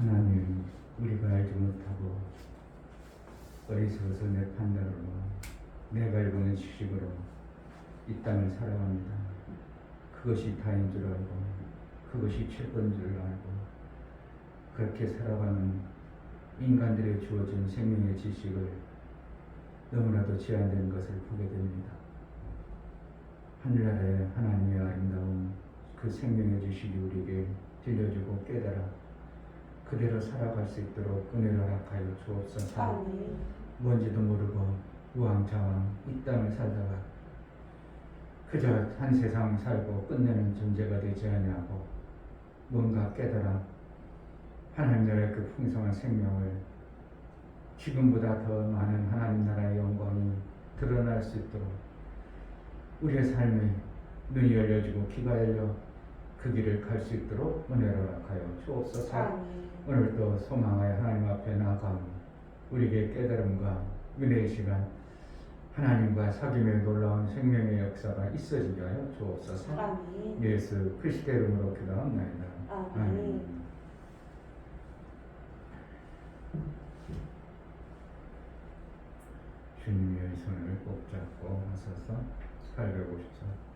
하나님, 우리가 알지 못하고 어리석어서 내 판단으로 내가 알고는 지식으로 이 땅을 살아갑니다. 그것이 다인 줄 알고 그것이 최고인 줄 알고 그렇게 살아가는 인간들의 주어진 생명의 지식을 너무나도 제한된 것을 보게 됩니다. 하늘나라의 하나님의 아름다운 그 생명의 지식이 우리에게 들려주고 깨달아 그대로 살아갈 수 있도록 은혜를 허락하여 주옵소서. 뭔지도 모르고 우왕좌왕 이 땅을 살다가 그저 한 세상 살고 끝내는 존재가 되지 아니하고 뭔가 깨달아 하나님 나라의 그 풍성한 생명을 지금보다 더 많은 하나님 나라의 영광이 드러날 수 있도록 우리의 삶에 눈이 열려지고 귀가 열려 그 길을 갈 수 있도록 은혜를 허락하여 주옵소서. 오늘도 소망하여 하나님 앞에 나아가 우리에게 깨달음과 은혜의 시간 하나님과 사귐의 놀라운 생명의 역사가 있어지게 하여 주옵소서. 예수 그리스도의 이름으로 기도합니다. 아멘. 주님의 손을 꼭 잡고 하셔서 854.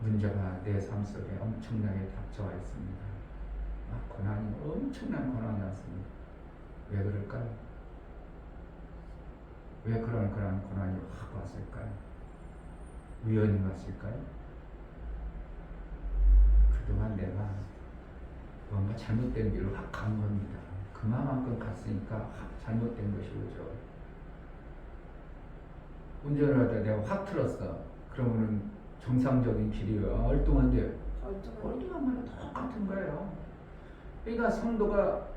문제가 내 삶 속에 엄청나게 닥쳐와 있습니다. 고난이 엄청난 고난이 왔습니다. 왜 그럴까요? 왜 그런 고난이 확 왔을까요? 우연히 왔을까요? 그동안 내가 뭔가 잘못된 길로 확 간 겁니다. 그만큼 갔으니까 확 잘못된 것이 오죠. 운전을 하다 내가 확 틀었어. 그러면은 정상적인 길이요. 얼뚱한데 얼뚱하면 똑같은 거예요. 그러니까 성도가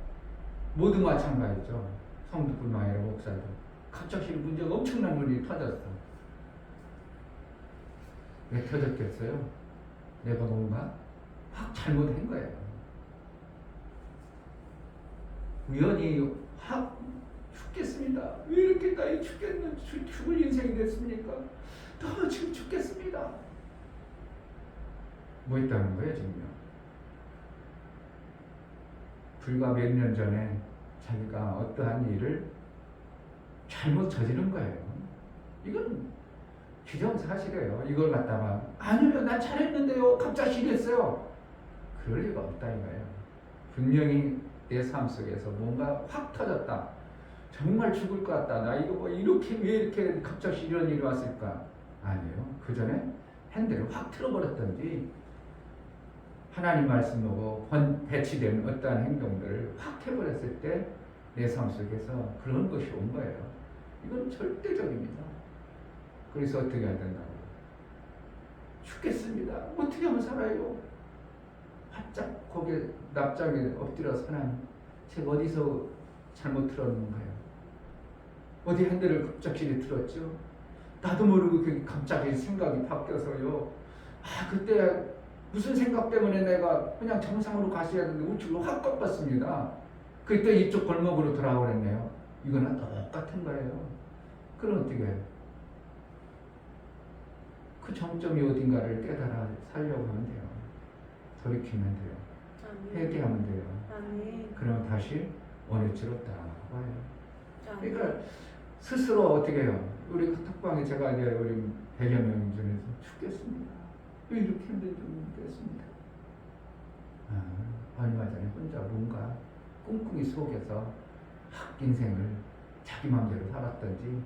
모두 마찬가지죠. 성도뿐만 아니라 목사도 갑자기 문제가 엄청난 일이 터졌어. 왜 터졌겠어요? 내가 뭔가 확 잘못한 거예요. 우연히 확 죽겠습니다. 왜 이렇게 나이 죽을 인생이 됐습니까? 더 지금 죽겠습니다. 뭐 있다는 거예요, 지금요? 불과 몇 년 전에 자기가 어떠한 일을 잘못 저지른 거예요. 이건 기정사실이에요. 이걸 갖다가 아니요, 난 잘했는데요. 갑자기 이랬어요. 그럴 리가 없다 이거예요. 분명히 내 삶 속에서 뭔가 확 터졌다. 정말 죽을 것 같다. 나 이거 뭐 이렇게 왜 이렇게 갑자기 이런 일이 왔을까? 아니에요. 그 전에 핸들을 확 틀어버렸던지 하나님 말씀 보고 배치된 어떠한 행동들을 확 해버렸을 때 내 삶 속에서 그런 것이 온 거예요. 이건 절대적입니다. 그래서 어떻게 해야 된다고? 죽겠습니다. 어떻게 하면 살아요? 바짝 고개 납작에 엎드려서 하나님, 제가 어디서 잘못 틀었는가요? 어디 핸들을 갑자기 틀었죠? 나도 모르고 갑자기 생각이 바뀌어서요. 그때 무슨 생각 때문에 내가 그냥 정상으로 가셔야 되는데 우측으로 확 꺾었습니다. 그때 이쪽 골목으로 돌아오랬네요. 이거는 똑같은 거예요. 그럼 어떻게 해요? 그 정점이 어딘가를 깨달아 살려고 하면 돼요. 돌이키면 돼요. 회개하면 돼요. 그럼 다시 원위치로 따라가봐요. 그러니까 스스로 어떻게 해요? 우리 톡방에 제가 이제 우리 100여 명 중에서 죽겠습니다. 왜 이렇게 힘들게 됐습니다. 얼마 전에 혼자 뭔가 꿍꿍이 속에서 인생을 자기 마음대로 살았던지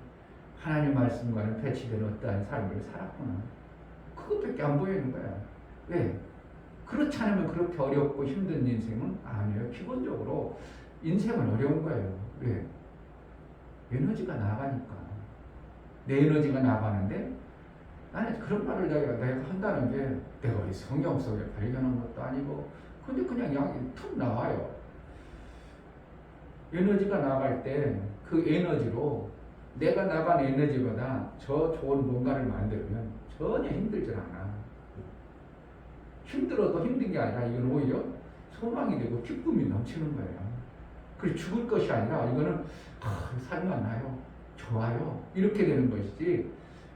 하나님 말씀과는 배치된 어떠한 삶을 살았구나. 그것밖에 안 보이는 거야. 왜? 그렇지 않으면 그렇게 어렵고 힘든 인생은 아니에요. 기본적으로 인생은 어려운 거예요. 왜? 에너지가 나가니까. 내 에너지가 나가는데 나는 그런 말을 내가 한다는 게 내가 우리 성경 속에 발견한 것도 아니고 근데 그냥 양이 툭 나와요. 에너지가 나갈 때 그 에너지로 내가 나간 에너지보다 저 좋은 뭔가를 만들면 전혀 힘들지 않아. 힘들어도 힘든 게 아니라 이건 오히려 소망이 되고 기쁨이 넘치는 거예요. 그래서 죽을 것이 아니라 이거는 살만나요. 좋아요. 이렇게 되는 것이지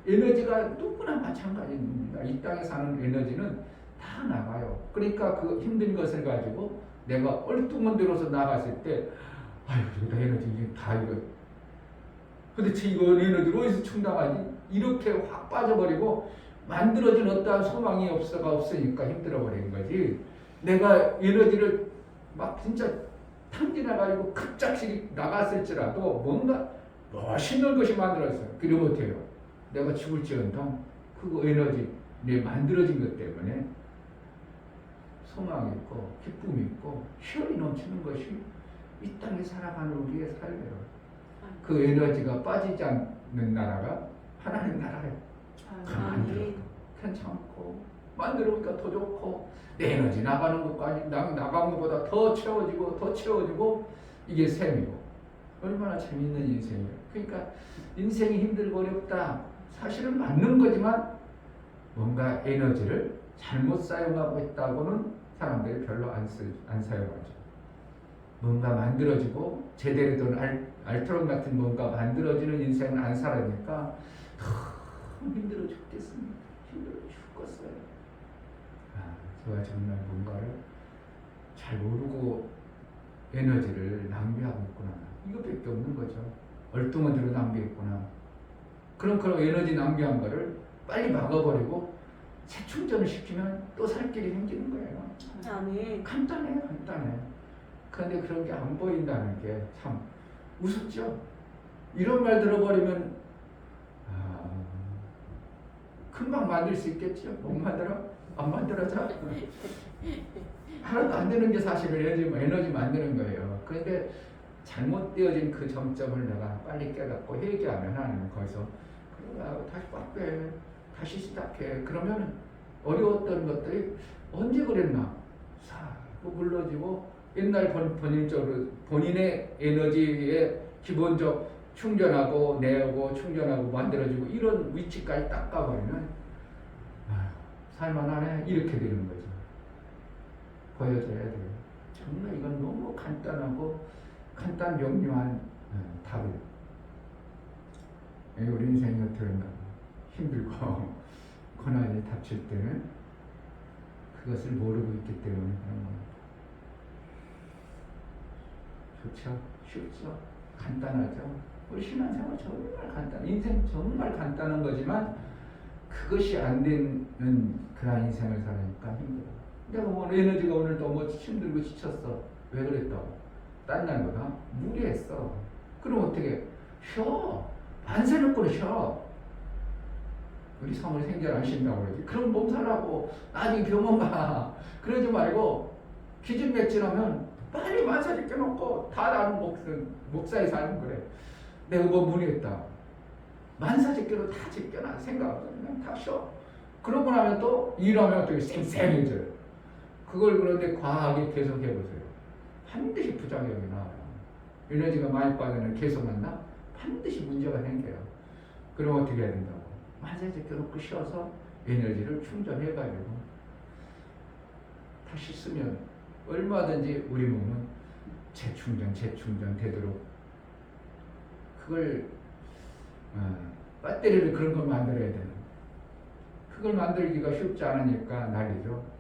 에너지가 누구나 마찬가지입니다. 이 땅에 사는 에너지는 다 나가요. 그러니까 그 힘든 것을 가지고 내가 얼뚱한 데로서 나갔을 때 나 에너지 다 이거 도대체 이거 에너지를 어디서 충당하지? 이렇게 확 빠져버리고 만들어진 어떠한 소망이 없으니까 힘들어버린 거지. 내가 에너지를 막 진짜 탕진해가지고 급작스레 나갔을지라도 뭔가 멋있는 것이 만들어졌어요. 그러면 어때요? 내가 죽을지언정 그 에너지 내 만들어진 것 때문에 소망이 있고 기쁨이 있고 희열이 넘치는 것이 이 땅에 살아가는 우리의 삶이에요. 그 에너지가 빠지지 않는 나라가 하나님 나라예요. 만들어도 괜찮고 만들어보니까 더 좋고 내 에너지 나가는 것까지 나가는 것보다 더 채워지고 이게 셈이고 얼마나 재밌는 인생이에요. 그러니까 인생이 힘들고 어렵다 사실은 맞는 거지만 뭔가 에너지를 잘못 사용하고 있다고는 사람들이 별로 안 사용하죠. 뭔가 만들어지고 제대로 된 알트론 같은 뭔가 만들어지는 인생을 안 살아니까 너무 힘들어 죽겠습니다. 힘들어 죽겠어요. 제가 정말 뭔가를 잘 모르고 에너지를 낭비하고 있구나. 이것밖에 없는 거죠. 얼뚱한 대로 낭비했구나. 그런 에너지 낭비한 거를 빨리 막아버리고 재충전을 시키면 또 살 길이 생기는 거예요. 아멘. 간단해요, 간단해. 그런데 그런 게 안 보인다는 게 참 무섭죠. 이런 말 들어버리면 금방 만들 수 있겠죠. 못 만들어? 안 만들어져? 하나도 안 되는 게 사실은 에너지 만드는 거예요. 그런데 잘못되어진 그 점점을 내가 빨리 깨닫고 회개하면 하나님은 거기서 다시 꽉 빼, 다시 시작해. 그러면 어려웠던 것들이 언제 그랬나 싹 물러지고 옛날 본인적으로 본인의 에너지에 기본적 충전하고 내고 충전하고 만들어지고 이런 위치까지 딱 가버리면 살만하네 이렇게 되는 거죠. 보여줘야 돼요. 정말 이건 너무 간단하고 간단 명료한 답이에요. 우리 인생이 어떻게 힘들고 고난이 닥칠 때는 그것을 모르고 있기 때문에 그런 겁니다. 좋죠? 쉽죠? 간단하죠? 우리 신앙생활 정말 간단, 인생 정말 간단한 거지만 그것이 안 되는 그런 인생을 살으니까 힘들어. 내가 오늘 에너지가 오늘 너무 힘들고 지쳤어. 왜 그랬다고? 딴 날보다 무리했어. 그럼 어떻게? 쉬어. 반세 놓고 쉬어. 우리 사모님 생전 안 쉰다고 그러지. 그럼 몸살하고 나중에 병원 가. 그러지 말고 기진맥진하면 빨리 만사지 껴놓고 다 나는 목사에 사는 그래. 내가 뭐 무리했다. 만사제끼로 다 제껴놔. 생각 없어. 그냥 다 쉬어. 그러고 나면 또 일하면 어떻게 생생해져요. 그걸 그런데 과하게 계속 해보세요. 반드시 부작용이 나와요. 에너지가 많이 빠지면 계속 만나? 반드시 문제가 생겨요. 그럼 어떻게 해야 된다고? 만사제껴놓고 쉬어서 에너지를 충전해가지고 다시 쓰면 얼마든지 우리 몸은 재충전 되도록 그걸 배터리를 그런 걸 만들어야 되는. 그걸 만들기가 쉽지 않으니까 난리죠.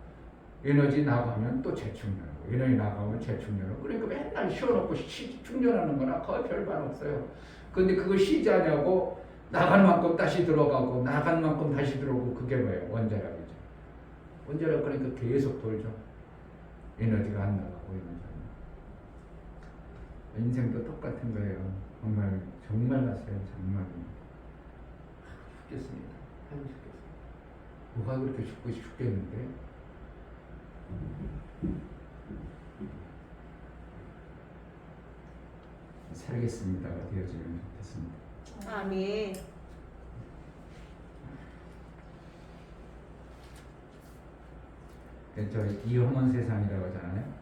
에너지 나가면 또 재충전하고 에너지 나가면 재충전하고 그러니까 맨날 쉬어놓고 충전하는 거나 거의 별반 없어요. 그런데 그걸 쉬지 않냐고 나간 만큼 다시 들어가고 나간 만큼 다시 들어오고 그게 뭐예요? 원자력이죠. 원자력 그러니까 계속 돌죠. 에너지가 안 나가고 인생도 똑같은 거예요. 정말 하세요. 정말 죽겠습니다. 하고 싶겠어요. 뭐가 그렇게 죽겠는데? 살겠습니다가 되어지면 좋겠습니다. 아멘. 저 이험한 세상이라고 하잖아요.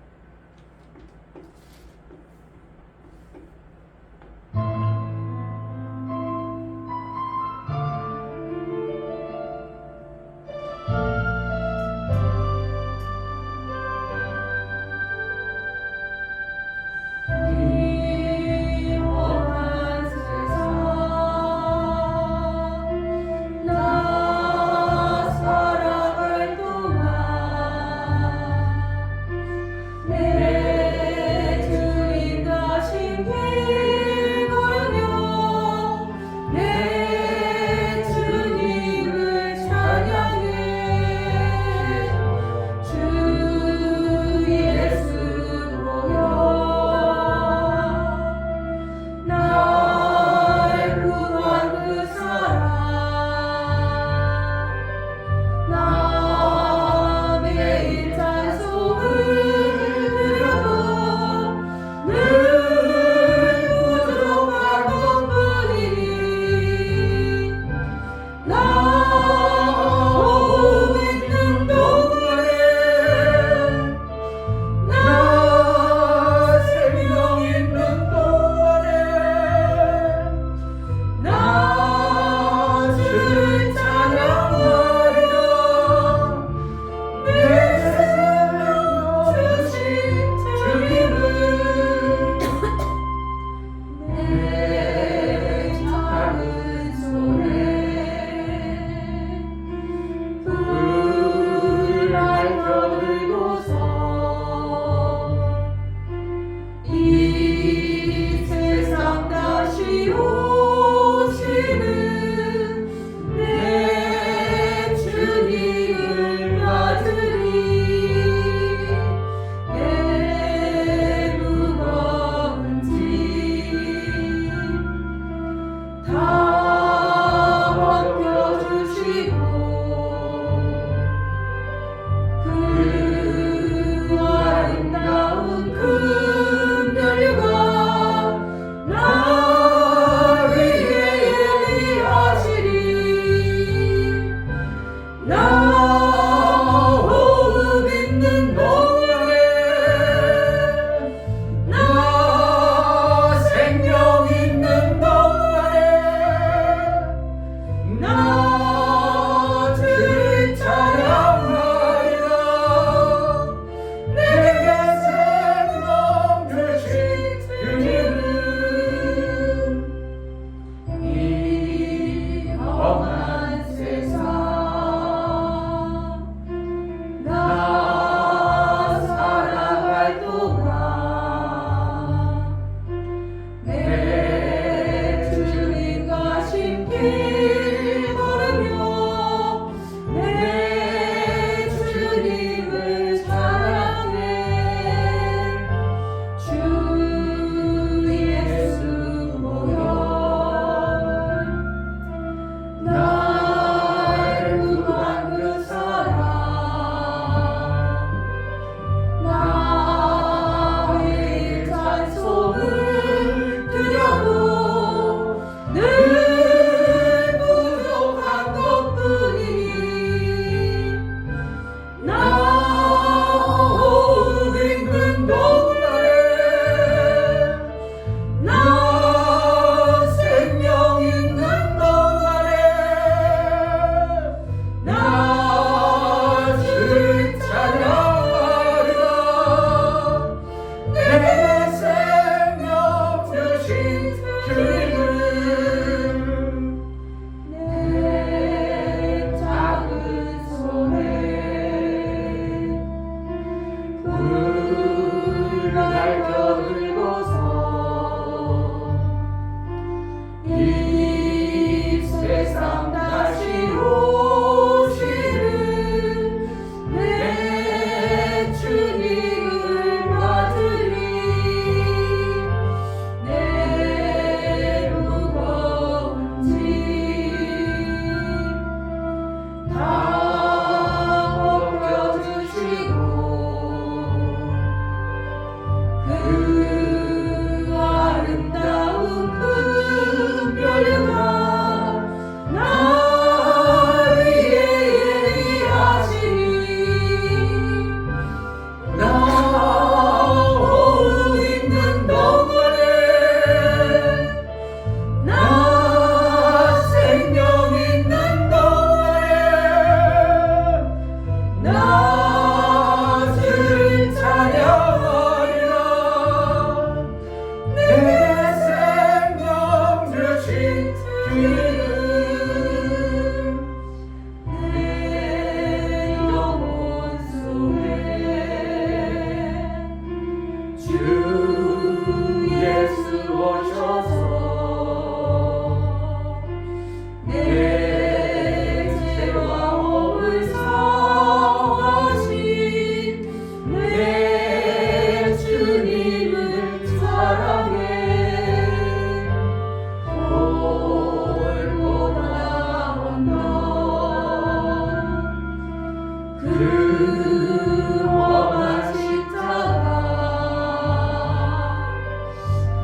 험한 십자가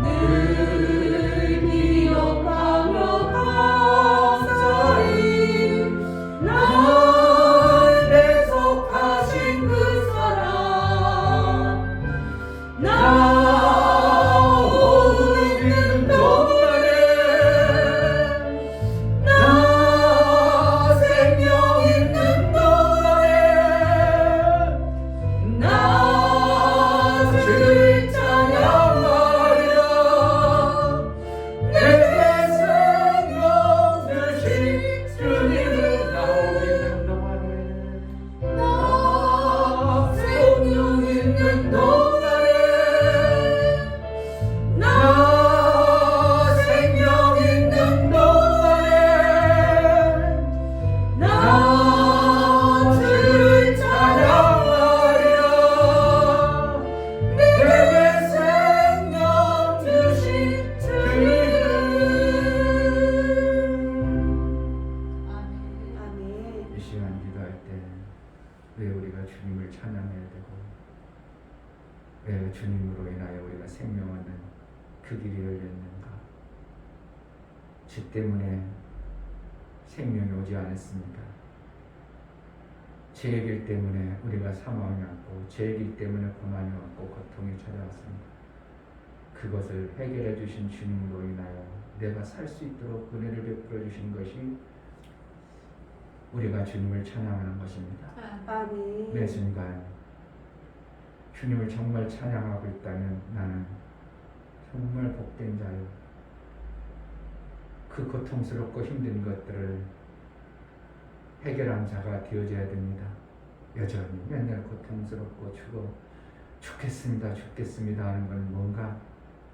늘 기억하며 감사히 날 대속하신 그 사랑 나 오는 동안에 나 생명 있는 동안에 나 주를 찬양하리라 내 생명 주신 주님을 나 오는 동안에 나 생명 있는 동안에 나 생명 있는 동안에 나 주를 찬양하리라 내게 생명 주신 주님을 아멘. 이 시간 기도할 때 왜 우리가 주님을 찬양해야 되고 왜 주님으로 인하여 우리가 생명 얻는 그 길이 열렸는가? 죄 때문에 생명이 오지 않았습니다. 죄의 길 때문에 우리가 사망이 왔고 죄의 길 때문에 고난이 왔고 고통이 찾아왔습니다. 그것을 해결해 주신 주님으로 인하여 내가 살 수 있도록 은혜를 베풀어 주신 것이 우리가 주님을 찬양하는 것입니다. 아멘. 매 순간 주님을 정말 찬양하고 있다면 나는 정말 복된 자요. 그 고통스럽고 힘든 것들을 해결한 자가 되어져야 됩니다. 여전히 맨날 고통스럽고 죽겠습니다 하는 건 뭔가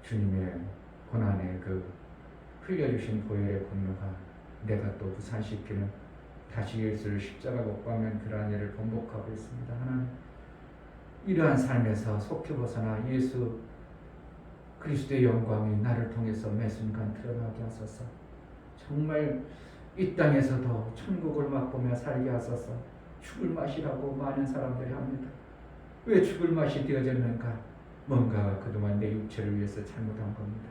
주님의 고난의 그 흘려주신 보혈의 공로가 내가 또 부산시키는 다시 예수를 십자가 못 박는 그러한 일을 번복하고 있습니다. 하나님, 이러한 삶에서 속히 벗어나 예수 그리스도의 영광이 나를 통해서 매 순간 드러나게 하소서. 정말 이 땅에서도 천국을 맛보며 살게 하소서. 죽을 맛이라고 많은 사람들이 합니다. 왜 죽을 맛이 되어졌는가? 뭔가 그동안 내 육체를 위해서 잘못한 겁니다.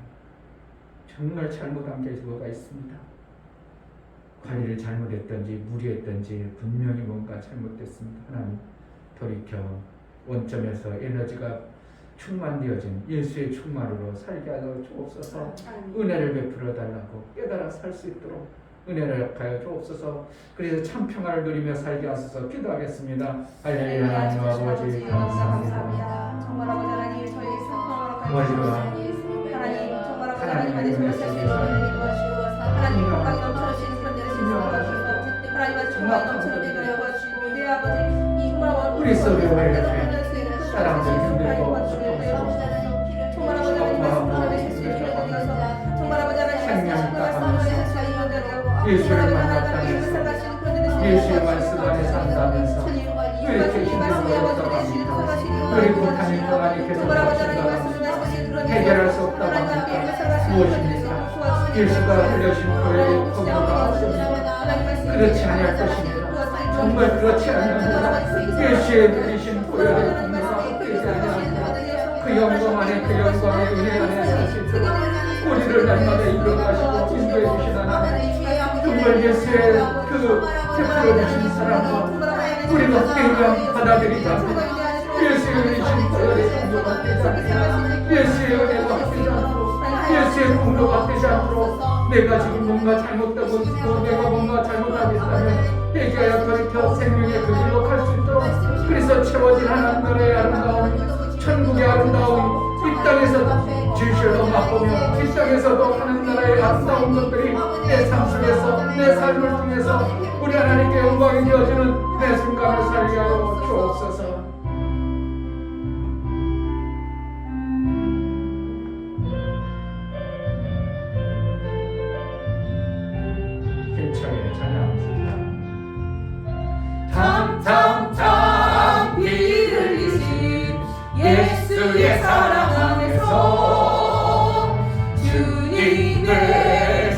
정말 잘못한 게 뭐가 있습니다. 관리를 잘못했든지 무리했든지 분명히 뭔가 잘못됐습니다. 하나님, 돌이켜 원점에서 에너지가 충만되어진 예수의 충만으로 살게 하여 주옵소서. 은혜를 베풀어 달라고 깨달아 살 수 있도록 은혜를 하여 주옵소서. 그래서 참 평안을 누리며 살게 하소서. 기도하겠습니다. 할렐루야. 하나님 아버지 감사합니다. 정말 아버지 하나님 저희 사랑으로 머리로 하나님 정말 아버지 하나님 안에 들어오실 수 있는 하나님 도와주시고 하나님 건강이 넘쳐주시는 그런 데를 도와주시고 하나님 아버지 정말 넘쳐나게 하여 주시고 내 아버지 이 정말 우리 속에 왜 이렇게 사람들 힘들고 정말 아버지 하나님 말씀 주실 수 있는 데를 드려서 정말 아버지 하나님 말씀 주실 수 있는 데를 예수를 만났다면서 예수의 말씀 안에 산다면서 왜 이렇게 힘들고 어렵다고 합니까? 왜 고난이 고난이 계속 오신다고 합니까? 해결할 수 없다고 합니까? 무엇입니까? 예수가 흘려신 보혈의 공로가 없습니다. 그렇지 아니할 것입니다. 정말 그렇지 않습니다. 예수의 흘리신 보혈의 공로가 없지 아니합니다. 그 영광 안에 그 영광의 은혜 안에 살 수 있도록 우리를 날마다 인도하시고 인도해 주신 하나님, 정말 예수의 그 베풀어 주신 사랑과 우리가 그냥 받아들이자 예수의 흘리신 보혈의 공로가 되지 않도록 예수의 은혜가 되지 않도록 예수의 공로가 되지 않도록 내가 지금 뭔가 잘못되고 있고 내가 뭔가 잘못하고 있다면 회개하여 돌이켜 생명의 그 길로 갈 수 있도록 그래서 채워진 하나님의 아름다움 천국의 아름다움 이 땅에서 진실로 맛보며 이 땅에서도 하늘나라의 아름다운 것들이 내 삶 속에서 내 삶을 통해서 우리 하나님께 영광이 되어지는 내 순간을 살게 하여 주옵소서. 힘차게 찬양합니다. 탕탕탕 피 흘리신 예수의 사랑 안에서 주님의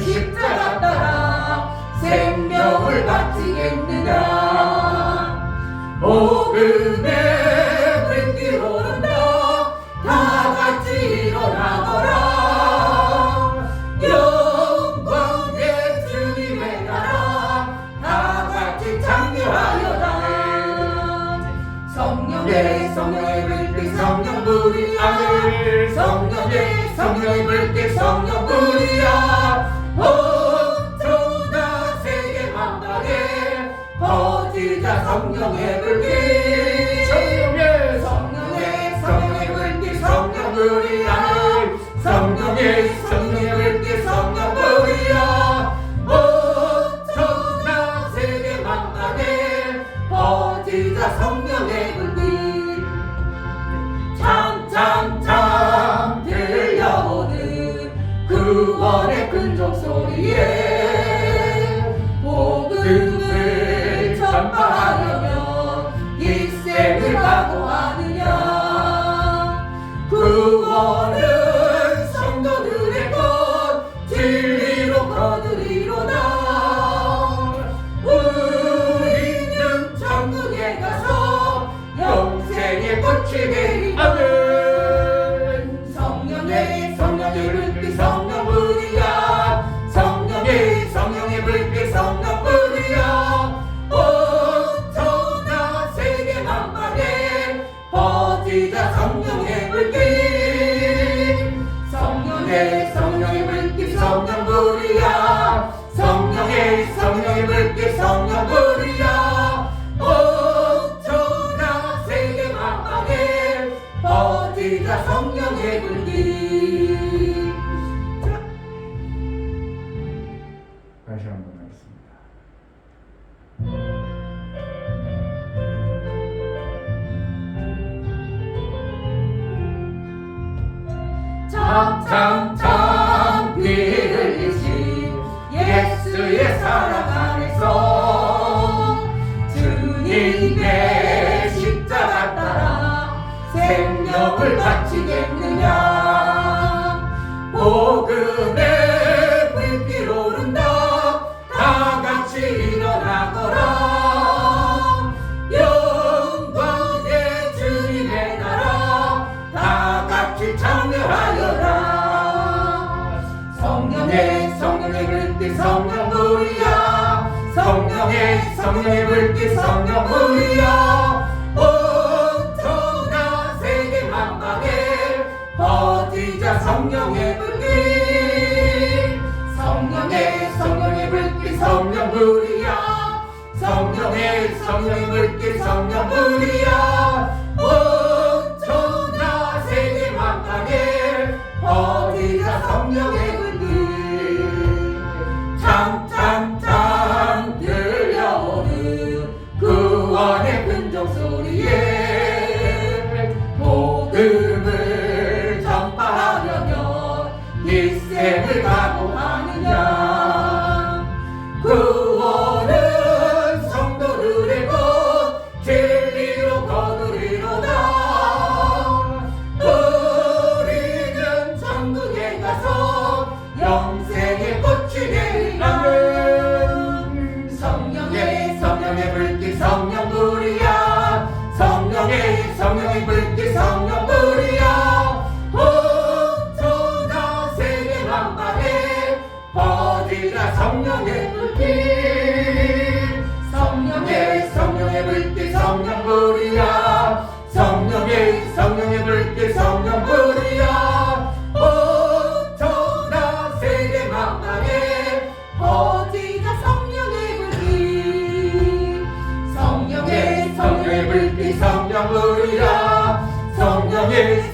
십자가 따라 생명을 바치겠느냐 복음의 불길 오른다 다같이 일어나거라 영광의 주님의 나라 다같이 장려하여라 성령의 불길 성령 불이 아들 성령의 불길 성령 불이야 온천하 세계 만방에 퍼지자 성령의 불길 성령의 불길 성령 불이야 성령의 불길 성령 불이야 온천하 세계 만방에 퍼지자 성령의 불길 참참참 들려오는 구원의 큰 종소리에 복음을 전파하려면 이 생을 각오하느냐 구원은 성도들의 것 진리로 거두리로다 우리는 천국에 가서 영생의 꽃이 되리 아멘 성령의 불길 성령 불이야 성령의 불길 성령 불이야 온천하 세계 만방에 퍼지자 성령의 불길 성령의 불길 성령 불이야 성령의 불길 성령 불이야 온천하 세계 만방에 퍼지자 성령의 불길 다시 한번 하겠습니다. 참참참 피 흘리신 예수의 사랑 안에서 주님의 십자가 따라 생명을 바치겠느냐 복음의 불길 오른다 다같이 일어나거라 영광의 주님의 나라 다같이 장려하여라 성령의 불길 성령 불이야 성령의 불길 성령 불이야 온천하 세계 만방에 퍼지자 성령의 불길 성령의 불길 성령 불이야 성령의 불길 성령 불이야 온천하 세계 만방에 퍼지자 성령의 불길 참참참 들려오는 구원의 큰 종소리에 복음을 전파하려면 이 생을 각오하느냐 구원은 성도들의 것 진리로 거두리로다 우리는 천국에 가서 영생의 꽃이 되리라면 성령의 불길 성령 불이야 성령의 불길 성령 불이야 온천하 세계 만방에 퍼지자 성령의 불길 성령의 불길 성령 불이야 성령의 불길 성령 불이야 온천하 세계 만방에 퍼지자 성령의 불길 성령의 불길 성령 불이야 성령의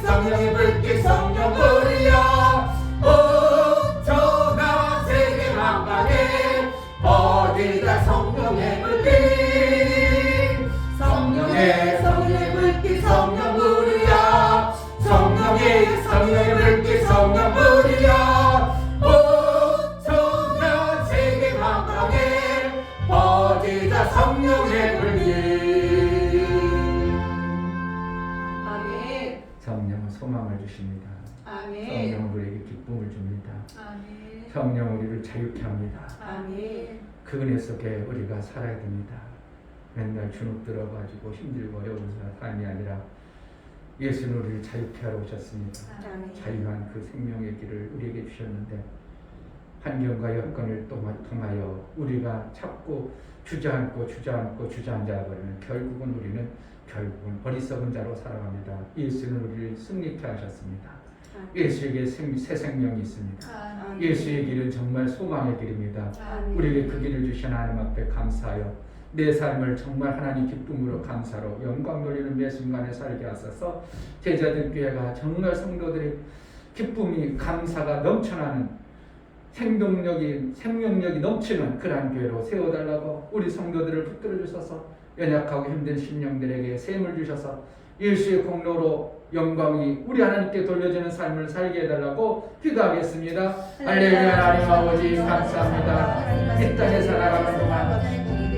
불길 성령 불이야 온천하 세계 만방에 퍼지자 성령의 불길 성령의 불길 성령 불이야 성령의 불길 성령 불이야 온천하 세계 만방에 퍼지자 성령의 불길 아멘 성령은 소망을 주십니다. 아멘 성령은 우리에게 기쁨을 줍니다. 아멘 성령 우리를 자유케 합니다. 아멘 그 은혜 속에 우리가 살아야 됩니다. 맨날 주눅 들어가지고 힘들고 어려운 삶이 아니라 예수는 우리를 자유케 하러 오셨습니다. 자유한 그 생명의 길을 우리에게 주셨는데 환경과 여건을 통하여 우리가 자꾸 주저앉고 주저앉아버리면 결국은 어리석은 자로 살아갑니다. 예수는 우리를 승리케 하셨습니다. 예수에게 새 생명이 있습니다. 예수의 길은 정말 소망의 길입니다. 우리에게 그 길을 주신 하나님 앞에 감사하여 내 삶을 정말 하나님 기쁨으로 감사로 영광 돌리는 매 순간에 살게 하소서. 제자들 교회가 정말 성도들의 기쁨이 감사가 넘쳐나는 생명력이 넘치는 그러한 교회로 세워달라고 우리 성도들을 붙들어 주셔서 연약하고 힘든 심령들에게 샘을 주셔서 예수의 공로로 영광이 우리 하나님께 돌려지는 삶을 살게 해달라고 기도하겠습니다. 할렐루야. 하나님 아버지 감사합니다. 이 땅에 살아가는 동안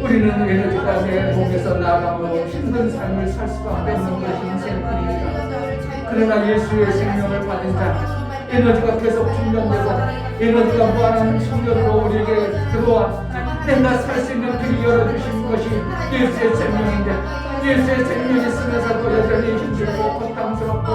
우리는 에너지가 내 몸에서 나아가므로 힘든 삶을 살 수밖에 없는 것이 인생뿐입니다. 그러나 예수의 생명을 받은 자 에너지가 계속 충전되고 에너지가 무한한 충전으로 우리에게 들어와 내가 살 수 있는 길을 열어주신 것이 예수의 생명인데 예수의 생명이 있으면서도 여전히 힘들고 고통스럽고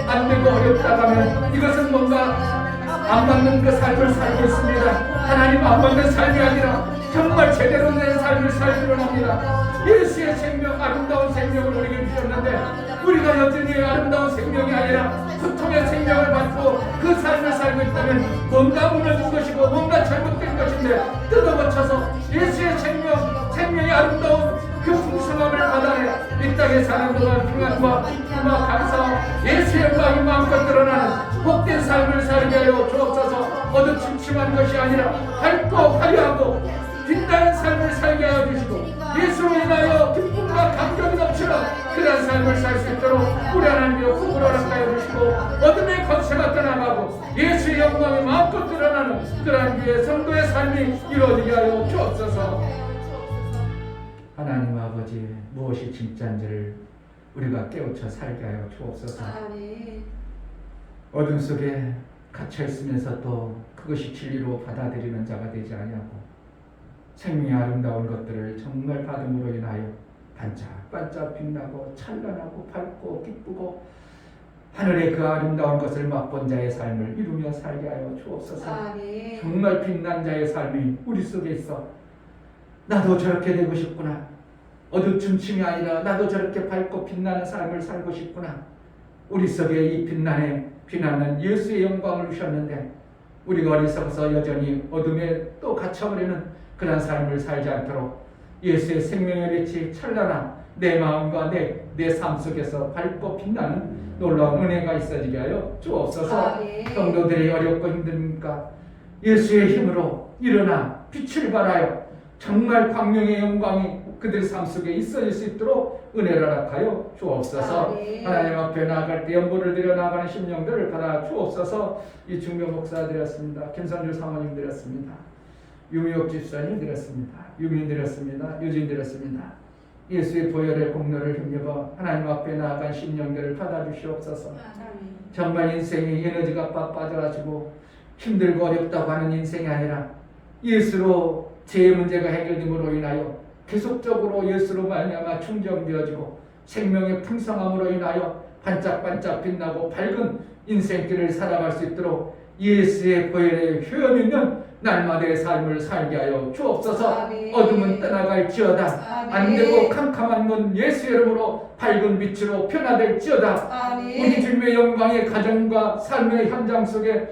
안되고 어렵다 하면 이것은 뭔가 안 받는 그 삶을 살고 있습니다. 하나님 안 받는 삶이 아니라 정말 제대로 된 삶을 살기로 합니다. 예수의 생명, 아름다운 생명을 우리에게 주셨는데 우리가 여전히 아름다운 생명이 아니라 고통의 생명을 받고 그 삶을 살고 있다면 뭔가 무너진 것이고 뭔가 잘못된 것인데 뜯어고쳐서 예수의 생명이 아름다운 그 풍성함을 받아내 이 땅에 사는 동안 평안과 기쁨과 감사와 예수의 영광이 마음껏 드러나는 복된 삶을 살게 하여 주옵소서. 어두침침한 것이 아니라 밝고 화려하고 빛나는 삶을 살게 하여 주시고 예수로 인하여 기쁨과 감격이 넘치는 그런 삶을 살 수 있도록 우리 하나님이여 복을 허락하여 주시고 어둠의 권세가 떠나가고 예수의 영광이 마음껏 드러나는 그러한 교회 성도의 삶이 이루어지게 하여 주옵소서. 하나님 아버지 무엇이 진짜인지를 우리가 깨우쳐 살게 하여 주옵소서. 어둠 속에 갇혀 있으면서도 그것이 진리로 받아들이는 자가 되지 아니하고 생명의 아름다운 것들을 정말 받음으로 인하여 반짝반짝 빛나고 찬란하고 밝고 기쁘고 하늘의 그 아름다운 것을 맛본 자의 삶을 이루며 살게 하여 주옵소서. 정말 빛난 자의 삶이 우리 속에 있어 나도 저렇게 되고 싶구나. 어두침침이 아니라 나도 저렇게 밝고 빛나는 삶을 살고 싶구나. 우리 속에 이 빛나는 예수의 영광을 주셨는데 우리가 어리석어서 여전히 어둠에 또 갇혀버리는 그런 삶을 살지 않도록 예수의 생명의 빛이 찬란한 내 마음과 내 삶 속에서 밝고 빛나는 놀라운 은혜가 있어지게 하여 주옵소서. 성도들이 어렵고 힘드니까 예수의 힘으로 일어나 빛을 발하여 정말 광명의 영광이 그들 삶 속에 있어질 수 있도록 은혜를 허락하여 주옵소서. 하나님 앞에 나아갈 때 연보를 드려 나아가는 심령들을 받아 주옵소서. 이 중교 목사 드렸습니다. 김선주 사모님 드렸습니다. 유미옥 집사님 드렸습니다. 유민 드렸습니다. 유진 드렸습니다. 예수의 보혈의 공로를 힘입어 하나님 앞에 나아간 심령들을 받아 주시옵소서. 정말 인생이 에너지가 빠져가지고 힘들고 어렵다고 하는 인생이 아니라 예수로 제 문제가 해결됨으로 인하여 계속적으로 예수로 말미암아 충전되어지고 생명의 풍성함으로 인하여 반짝반짝 빛나고 밝은 인생길을 살아갈 수 있도록 예수의 보혈의 효험 있는 날마다의 삶을 살게 하여 주옵소서. 어둠은 떠나갈지어다. 안되고 캄캄한 문 예수 이름으로 밝은 빛으로 변화될지어다. 우리 주님의 영광의 가정과 삶의 현장 속에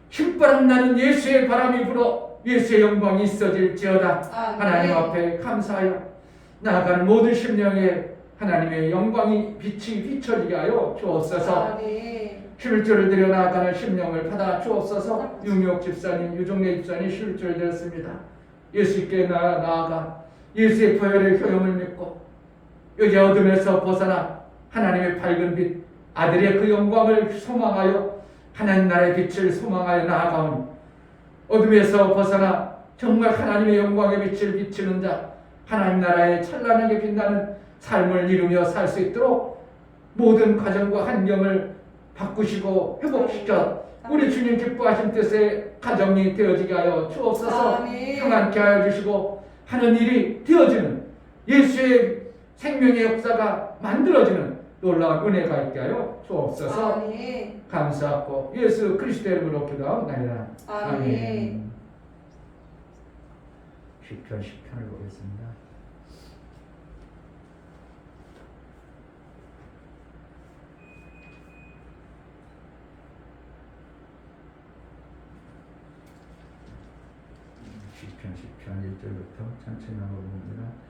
휘바람 나는 예수의 바람이 불어 예수의 영광이 있어질지어다. 하나님 앞에 감사하여 나아가는 모든 심령에 하나님의 영광이 빛이 비춰지게 하여 주옵소서. 11조를 드려 나아가는 심령을 받아 주옵소서. 유미옥 집사님, 유종래 집사님 11조를 드렸습니다. 예수께 나아가 예수의 보혈의 효용을 믿고 여기 어둠에서 벗어나 하나님의 밝은 빛 아들의 그 영광을 소망하여 하나님 나라의 빛을 소망하여 나아가오니 어둠에서 벗어나 정말 하나님의 영광의 빛을 비추는 자 하나님 나라의 찬란하게 빛나는 삶을 이루며 살 수 있도록 모든 가정과 환경을 바꾸시고 회복시켜 우리 주님 기뻐하신 뜻의 가정이 되어지게 하여 주옵소서. 평안케 하여 주시고 하는 일이 되어지는 예수의 생명의 역사가 만들어지는 놀라운 은혜가 있게 하여 주옵소서. 아멘. 감사하고 예수 그리스도의 이름으로 기도하옵나이다. 아멘. 시편 10편을 보겠습니다. 시편 1절부터 천천히 나눠봅니다.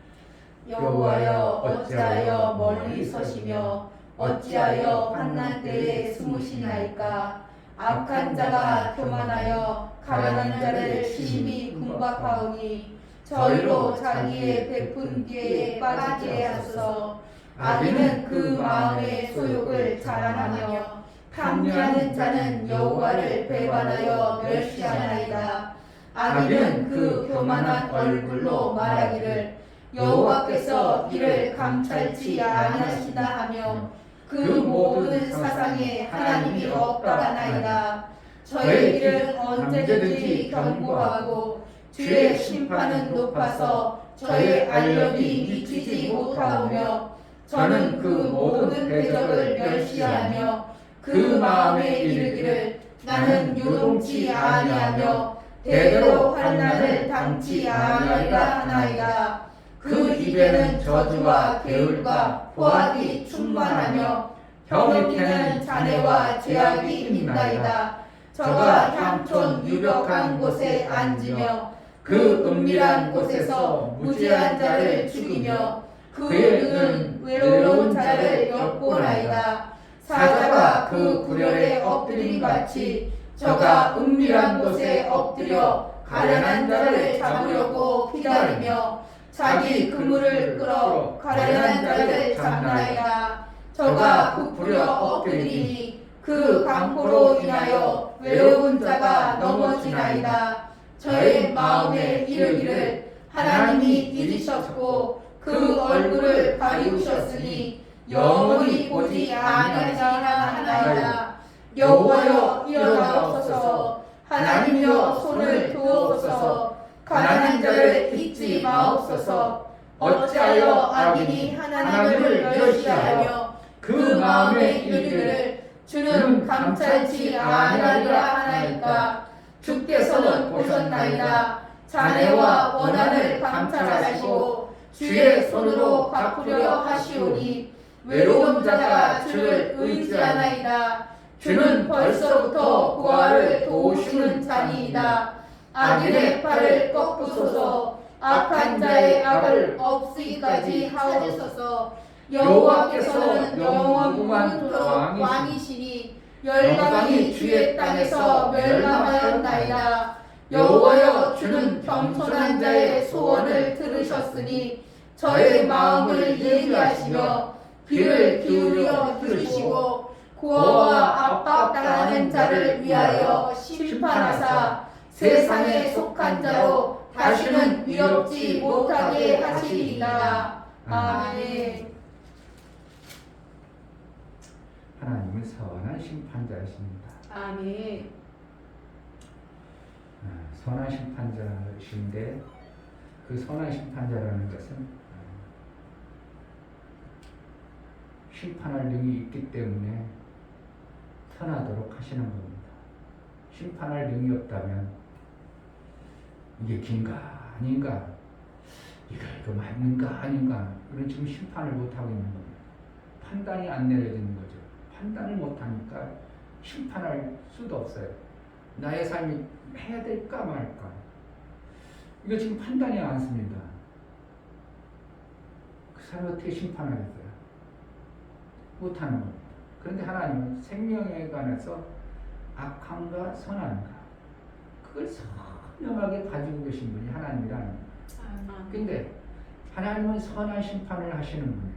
여호와여 어찌하여 멀리 서시며 어찌하여 환난 때에 숨으시나이까. 악한 자가 교만하여 가난한 자를 심히 궁박하오니 저희로 자기의 베푼 기회에 빠지게 하소서. 악인은 그 마음의 소욕을 자랑하며 탐리하는 자는 여호와를 배반하여 멸시하나이다. 악인은 그 교만한 얼굴로 말하기를 여호와께서 이를 감찰치 아니하시다 하며 그 모든 사상에 하나님이 없다나이다. 저의 일은 언제든지 견고하고 주의 심판은 높아서 저의 알력이 미치지 못하오며 저는 그 모든 대적을 멸시하며 그 마음에 이르기를 나는 요동치 아니하며 대대로 환난을 당치 아니하리라 하나이다. 그 입에는 저주와 계율과 포악이 충만하며 혀 밑에는 잔해와 죄악이 있나이다. 저가 향촌 유력한 곳에 앉으며 그 은밀한 곳에서 무죄한 자를 죽이며 그의 눈은 외로운 자를 엿보나이다. 사자가 그 구렬에 엎드림 같이 저가 은밀한 곳에 엎드려 가련한 자를 잡으려고 기다리며 자기 그물을 끌어 가련한 자를 잡나이다. 저가 부풀려 엎드리니 그 강포로 인하여 외로운 자가 넘어지나이다. 저의 마음에 이르기를 하나님이 잊으셨고 그 얼굴을 가리우셨으니 영원히 보지 아니하리라 하나이다. 여호와여 일어나옵소서. 하나님여 손을 두옵소서. 가난한 자를 잊지 마옵소서. 어찌하여 악인이 하나님을 멸시하며 그 마음에 이르기를 주는 감찰치 아니하리라 하나이까. 주께서는 보셨나이다. 잔해와 원한을 감찰하시고 주의 손으로 갚으려 하시오니 외로운 자가 주를 의지하나이다. 주는 벌써부터 고아를 도우시는 자니이다. 악인의 팔을 꺾으소서. 악한 자의 악을 없이까지 하옵소서. 여호와께서는 영원토록 왕이시니 열방이 주의 땅에서 멸망하였나이다. 여호와여 주는 겸손한 자의 소원을 들으셨으니 저의 마음을 예비하시며 귀를 기울여 들으시고 고아와 압박당하는 자를 위하여 심판하사 세상에 속한 자로 다시는 위협지 못하게 하시리이다. 아멘. 하나님은 선한 심판자이십니다. 아멘. 선한 심판자이신데 그 선한 심판자라는 것은 심판할 능이 있기 때문에 선하도록 하시는 겁니다. 심판할 능이 없다면 이게 긴가 아닌가, 이거 맞는가 아닌가, 이런 지금 심판을 못하고 있는 겁니다. 판단이 안 내려지는 거죠. 판단을 못하니까 심판할 수도 없어요. 나의 삶이 해야 될까 말까, 이거 지금 판단이 안 씁니다. 그 사람을 어떻게 심판하겠어요? 못하는 겁니다. 그런데 하나님은 생명에 관해서 악한가 선한가, 그걸 선명하게 가지고 계신 분이 하나님이라는 거예요. 근데 하나님은 선한 심판을 하시는 분이에요.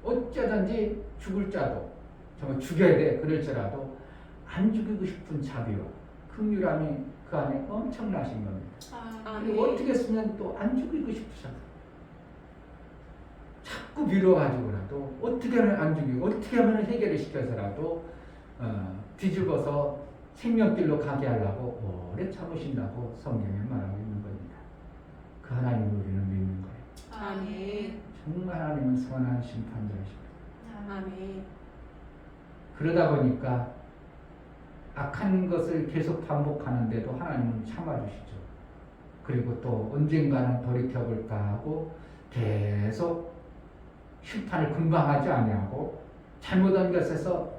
어쩌든지 죽을 자도 정말 죽여야 돼 그럴지라도 안 죽이고 싶은 자비와 긍휼함이 그 안에 엄청나신 겁니다. 그리고 어떻게 했으면 또 안 죽이고 싶으셔서 자꾸 미뤄가지고라도 어떻게 하면 안 죽이고 어떻게 하면 해결을 시켜서라도 뒤집어서 생명길로 가게 하려고 오래 참으신다고 성경에 말하고 있는 겁니다. 그 하나님을 우리는 믿는 거예요. 아멘. 정말 하나님은 선한 심판자이십니다. 아멘. 그러다 보니까 악한 것을 계속 반복하는데도 하나님은 참아주시죠. 그리고 또 언젠가는 돌이켜볼까 하고 계속 심판을 금방 하지 아니하고 잘못한 것에서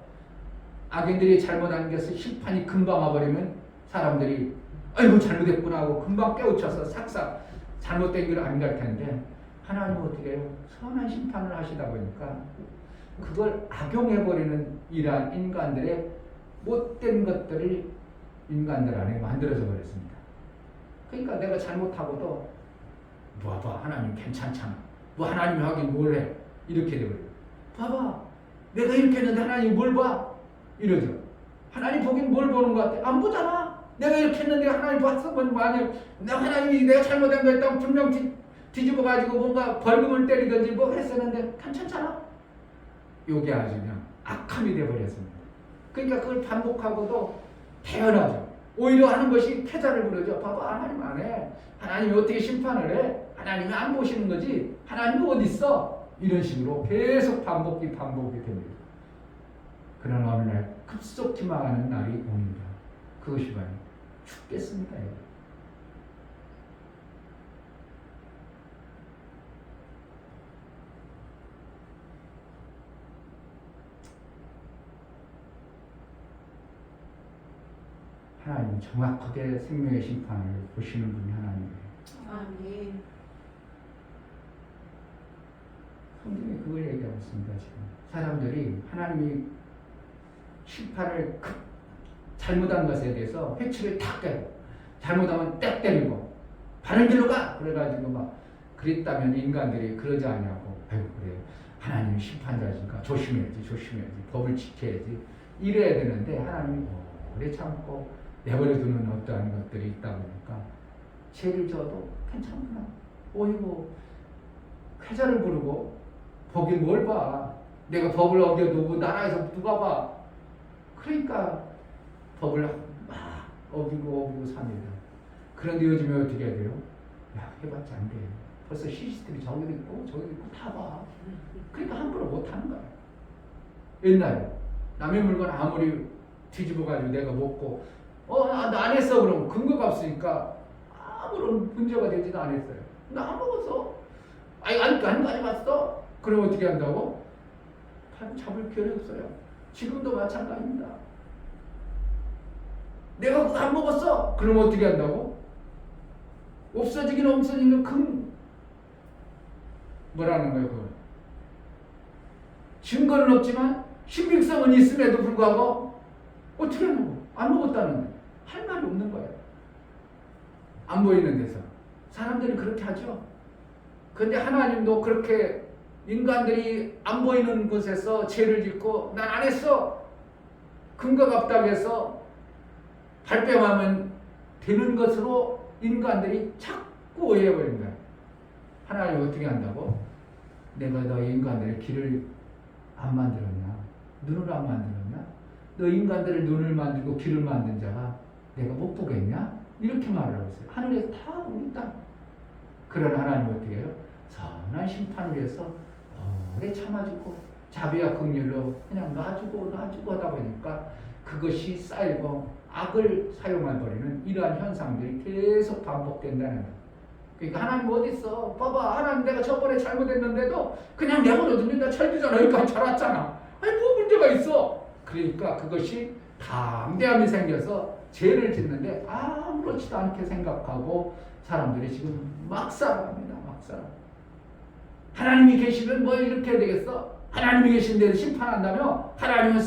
악인들이 잘못한 것을 심판이 금방 와버리면 사람들이 아이고 잘못했구나 하고 금방 깨우쳐서 삭삭 잘못된 걸 안 갈 텐데 하나님은 어떻게 해요? 선한 심판을 하시다 보니까 그걸 악용해버리는 이러한 인간들의 못된 것들을 인간들 안에 만들어져 버렸습니다. 그러니까 내가 잘못하고도 봐봐 하나님 괜찮잖아. 뭐 하나님이 하긴 뭘 해. 이렇게 돼버려요. 봐봐 내가 이렇게 했는데 하나님이 뭘 봐? 이러죠. 하나님 보긴 뭘 보는 것 같아? 안 보잖아. 내가 이렇게 했는데 하나님 봤어? 만약 하나님이 내가 잘못한 거 했다면 분명 뒤집어가지고 뭔가 벌금을 때리든지 뭐 했었는데 괜찮잖아. 요게 아주 그냥 악함이 돼버렸습니다. 그러니까 그걸 반복하고도 태연하죠. 오히려 하는 것이 쾌자를 부르죠. 봐봐 하나님 안 해. 하나님이 어떻게 심판을 해? 하나님이 안 보시는 거지. 하나님이 어디 있어? 이런 식으로 계속 반복이 됩니다. 그러나 어느 날 급속히 망하는 날이 옵니다. 그것이 바로 죽겠습니다. 하나님 정확하게 생명의 심판을 보시는 분이 하나님이에요. 아멘. 성경에 그걸 얘기하고 있습니다. 지금 사람들이 하나님이 심판을 잘못한 것에 대해서 회초리를 탁 때리고 잘못하면 딱 때리고 바른 길로 가! 그래가지고 막 그랬다면 인간들이 그러지 않냐고 아이고 그래 하나님이 심판자니까 조심해야지 법을 지켜야지 이래야 되는데 하나님이 오래 참고 내버려두는 어떠한 것들이 있다 보니까 죄를 져도 괜찮구나. 오히려 쾌자를 부르고 보긴 뭘 봐. 내가 법을 어겨두고 나라에서 누가 봐. 그러니까 법을 막 어기고 삽니다. 그런데 요즘에 어떻게 해야 돼요? 야 해봤자 안 돼. 벌써 CCTV 저기도 있고 다 봐. 그러니까 함부로 못하는 거야. 옛날에 남의 물건 아무리 뒤집어가지고 내가 먹고 나 안 했어 그러면 근거가 없으니까 아무런 문제가 되지도 않았어요. 나 안 먹었어. 아니 하는 거 봤어? 그럼 어떻게 한다고? 잡을 기회가 없어요. 지금도 마찬가지입니다. 내가 그거 안 먹었어? 그럼 어떻게 한다고? 없어지긴 뭐라는 거예요 그걸? 증거는 없지만 신빙성은 있음에도 불구하고 어떻게 하는 거? 안 먹었다는데 할 말이 없는 거예요. 안 보이는 데서 사람들이 그렇게 하죠. 그런데 하나님도 그렇게 인간들이 안 보이는 곳에서 죄를 짓고 난 안 했어 근거가 없다고 해서 발뺌하면 되는 것으로 인간들이 자꾸 오해해버립니다. 하나님 어떻게 한다고? 내가 너 인간들의 길을 안 만들었냐? 눈을 안 만들었냐? 너 인간들의 눈을 만들고 길을 만든 자가 내가 못 보겠냐? 이렇게 말을 하고 있어요. 하늘에서 다 보인다. 그러나 하나님 어떻게 해요? 선한 심판을 위해서 오래 참아주고 자비와 긍휼로 그냥 놔주고 하다 보니까 그것이 쌓이고 악을 사용해버리는 이러한 현상들이 계속 반복된다는 거예요. 그러니까 하나님 어디 있어? 봐봐 하나님 내가 저번에 잘못했는데도 그냥 내버려두면 나 철기잖아. 여기까지 잘 왔잖아. 아니 뭐 문제가 있어? 그러니까 그것이 담대함이 생겨서 죄를 짓는데 아무렇지도 않게 생각하고 사람들이 지금 막 살아갑니다. 막 살아. 하나님이 계시면 뭐 이렇게 해야 되겠어? 하나님이 계신데 심판한다며? 하나님은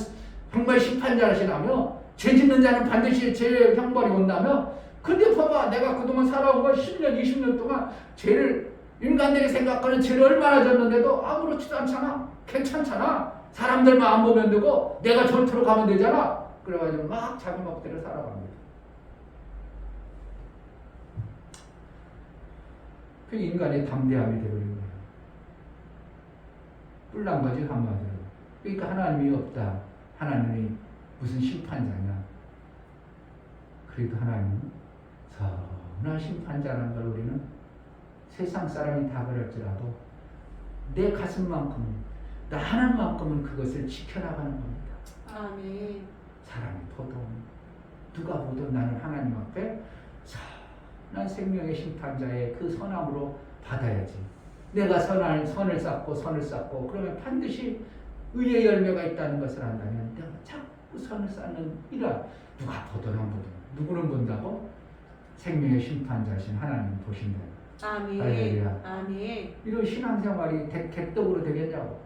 정말 심판자시라며? 죄 짓는 자는 반드시 죄의 형벌이 온다며? 근데 봐봐 내가 그동안 살아온 거 10년 20년 동안 죄를 인간들이 생각하는 죄를 얼마나 졌는데도 아무렇지도 않잖아. 괜찮잖아. 사람들만 안 보면 되고 내가 전투로 가면 되잖아. 그래가지고 막 자기 멋대로 살아갑니다. 그 인간의 담대함이 되어버린 거예요. 뿔난 거지 한마디로. 그러니까 하나님이 없다. 하나님이 무슨 심판자냐. 그래도 하나님은 선한 심판자라는 걸 우리는 세상 사람이 다 그럴지라도 내 가슴만큼은, 나 하나만큼은 그것을 지켜나가는 겁니다. 아멘. 사람이 보든 누가 보든 나는 하나님 앞에 선한 생명의 심판자의 그 선함으로 받아야지. 내가 선을 쌓고 그러면 반드시 의의 열매가 있다는 것을 안다면 내가 자꾸 선을 쌓는 이라 누가 보든 안 보든 누구는 본다고? 생명의 심판자신 하나님 보신다. 아멘. 할렐루야. 아멘. 이런 신앙생활이 개떡으로 되겠냐고.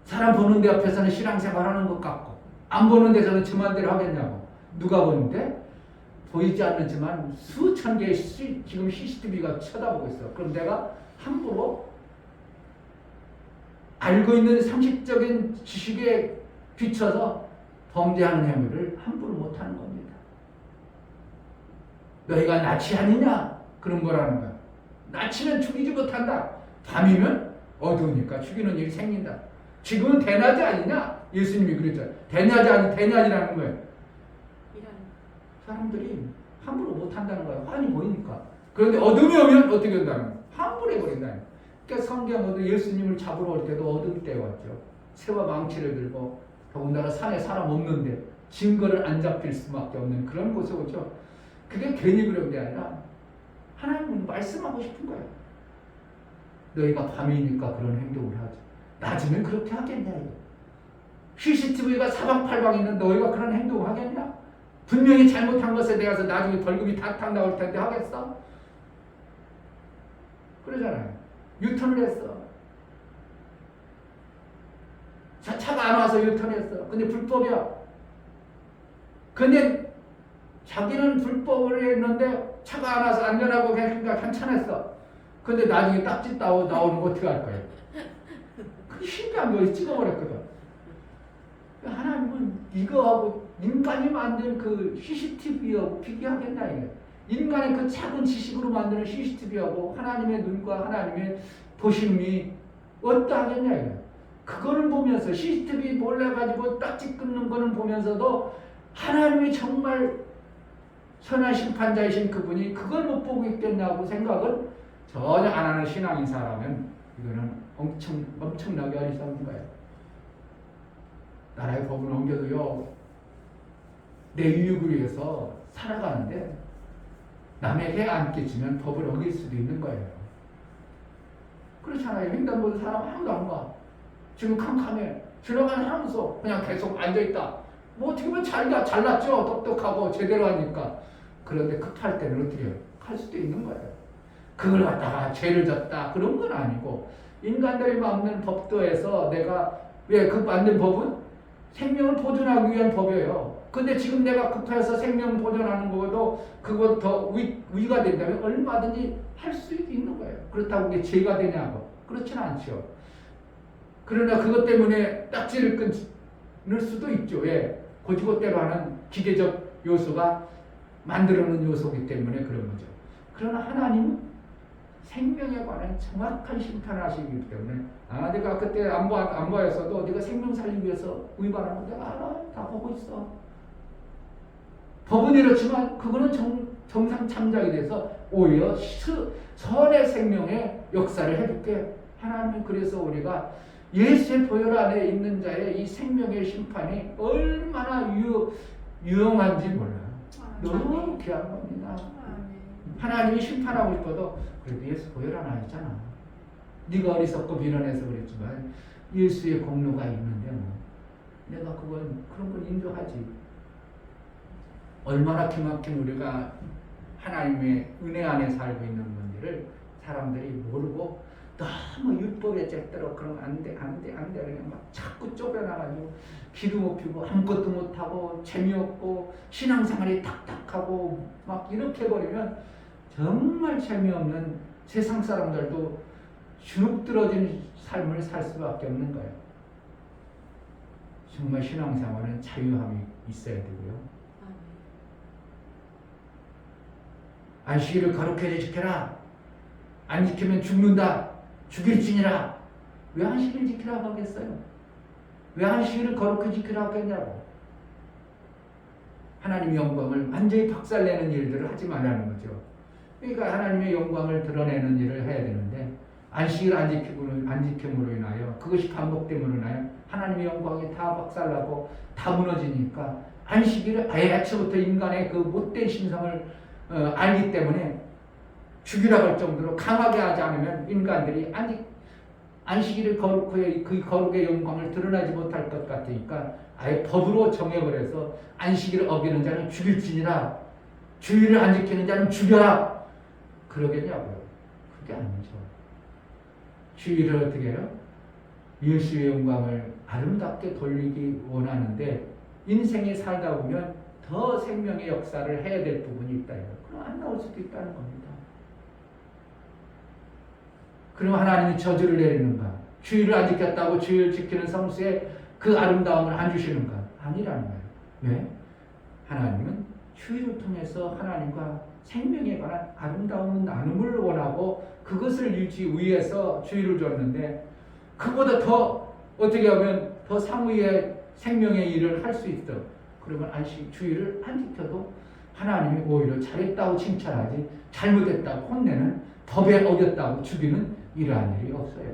사람 보는 데 앞에서는 신앙생활 하는 것 같고 안 보는 데서는 저 맘대로 하겠냐고. 누가 보는데? 보이지 않는지만 수천 개의 지금 CCTV가 쳐다보고 있어. 그럼 내가 함부로 알고 있는 상식적인 지식에 비춰서 범죄하는 행위를 함부로 못하는 겁니다. 너희가 낯이 아니냐? 그런 거라는 거야. 낯이면 죽이지 못한다. 밤이면 어두우니까 죽이는 일이 생긴다. 지금은 대낮이 아니냐? 예수님이 그랬잖아요. 대낮이라는 거예요. 사람들이 함부로 못한다는 거예요. 환히 보이니까. 그런데 어둠이 오면 어떻게 된다는 거예요? 함부로 해버린다는 거예요. 그러니까 성경에도 예수님을 잡으러 올 때도 어둠 때 왔죠. 새와 망치를 들고 더군다나 산에 사람 없는데 증거를 안 잡힐 수밖에 없는 그런 곳에 오죠. 그게 괜히 그런 게 아니라 하나님은 말씀하고 싶은 거예요. 너희가 밤이니까 그런 행동을 하죠. 낮이면 그렇게 하겠냐 이거. CCTV가 사방팔방 있는 너희가 그런 행동을 하겠냐? 분명히 잘못한 것에 대해서 나중에 벌금이 탁탁 나올 텐데 하겠어? 그러잖아요. 유턴을 했어. 차가 안 와서 유턴했어. 근데 불법이야. 근데 자기는 불법을 했는데 차가 안 와서 안전하고 그러니까 괜찮았어. 근데 나중에 딱지 나오는 거 어떻게 할 거예요? 그 신기한 거 찍어버렸거든. 하나님은 이거하고 인간이 만든 그 CCTV하고 비교하겠나 이게. 인간의 그 작은 지식으로 만드는 CCTV하고 하나님의 눈과 하나님의 보심이 어떠하겠냐 이게. 그거를 보면서 CCTV 몰라가지고 딱지 끊는 거는 보면서도 하나님이 정말 선한 심판자이신 그분이 그걸 못 보고 있겠냐고 생각을 전혀 안 하는 신앙인사라면 이거는 엄청나게 어리석은 거예요. 나라의 법을 옮겨도요, 내 유익을 위해서 살아가는데 남의 해 안 끼치면 법을 어길 수도 있는 거예요. 그렇잖아요. 횡단보도 사람 아무도 안 가. 지금 캄캄해. 지나가는 사람 없어. 그냥 계속 앉아있다. 뭐 어떻게 보면 잘났죠. 똑똑하고 제대로 하니까. 그런데 급할 때는 어떻게 해요? 할 수도 있는 거예요. 그걸 갖다가 죄를 졌다. 그런 건 아니고 인간들이 만든 법도에서 내가 왜 그 만든 법은 생명을 보존하기 위한 법이에요. 근데 지금 내가 급해서 생명 보존하는 것도 그것 더 위가 된다면 얼마든지 할 수 있는 거예요. 그렇다고 그게 죄가 되냐고. 그렇지는 않죠. 그러나 그것 때문에 딱지를 끊을 수도 있죠. 왜? 고지고대로 하는 기계적 요소가 만들어놓은 요소이기 때문에 그런 거죠. 그러나 하나님은 생명에 관한 정확한 심판을 하시기 때문에 내가 그때 안보였어도 네가 생명 살리기 위해서 위반한 거 내가 알아. 다 보고 있어. 법은 이렇지만 그거는 정상 참작이 돼서 오히려 선의 생명의 역사를 해줄게. 하나님은 그래서 우리가 예수의 보혈 안에 있는 자의 이 생명의 심판이 얼마나 유용한지 몰라요. 너무 귀한 겁니다. 하나님이 심판하고 싶어도 그래도 예수 보혈 하나 있잖아. 네가 어리석고 비난해서 그랬지만 예수의 공로가 있는데 뭐 내가 그런 걸 인정하지. 얼마나 기막힌 우리가 하나님의 은혜 안에 살고 있는 건지를 사람들이 모르고 너무 율법에 쨌도록 그런 안 돼 그냥 막 자꾸 쫓겨나가지고 기도 못 피고 아무것도 못하고 재미없고 신앙생활이 탁탁하고 막 이렇게 버리면 정말 재미없는 세상 사람들도 주눅들어진 삶을 살 수밖에 없는 거예요. 정말 신앙생활은 자유함이 있어야 되고요. 안식일을 거룩하게 지켜라. 안 지키면 죽는다. 죽일지니라. 왜 안식일 지키라고 하겠어요? 왜 안식일을 거룩히 지키라고 하겠냐고. 하나님의 영광을 완전히 박살내는 일들을 하지 말라는 거죠. 그러니까 하나님의 영광을 드러내는 일을 해야 되는데 안식일 안 지킴으로 인하여 그것이 반복됨으로 인하여 하나님의 영광이 다 박살나고 다 무너지니까 안식일을 아예 애초부터 인간의 그 못된 신성을 알기 때문에 죽이라고 할 정도로 강하게 하지 않으면 인간들이 안식일을 거룩하여 그 거룩의 영광을 드러나지 못할 것 같으니까 아예 법으로 정역을 해서 안식일을 어기는 자는 죽일지니라, 주일을 안 지키는 자는 죽여라, 그러겠냐고요. 그게 아니죠. 주일을 어떻게 해요? 예수의 영광을 아름답게 돌리기 원하는데 인생에 살다 보면 더 생명의 역사를 해야 될 부분이 있다. 그럼 안 나올 수도 있다는 겁니다. 그럼 하나님이 저주를 내리는가? 주일을 안 지켰다고 주일 지키는 성수에 그 아름다움을 안 주시는가? 아니라는 거예요. 왜? 하나님은 주일을 통해서 하나님과 생명에 관한 아름다운 나눔을 원하고 그것을 유지 위해서 주일을 줬는데 그보다 더 어떻게 하면 더 상위의 생명의 일을 할 수 있어. 그러면 주일을 안 지켜도 하나님이 오히려 잘했다고 칭찬하지 잘못했다고 혼내는, 법에 어겼다고 죽이는 이러한 일이 없어요.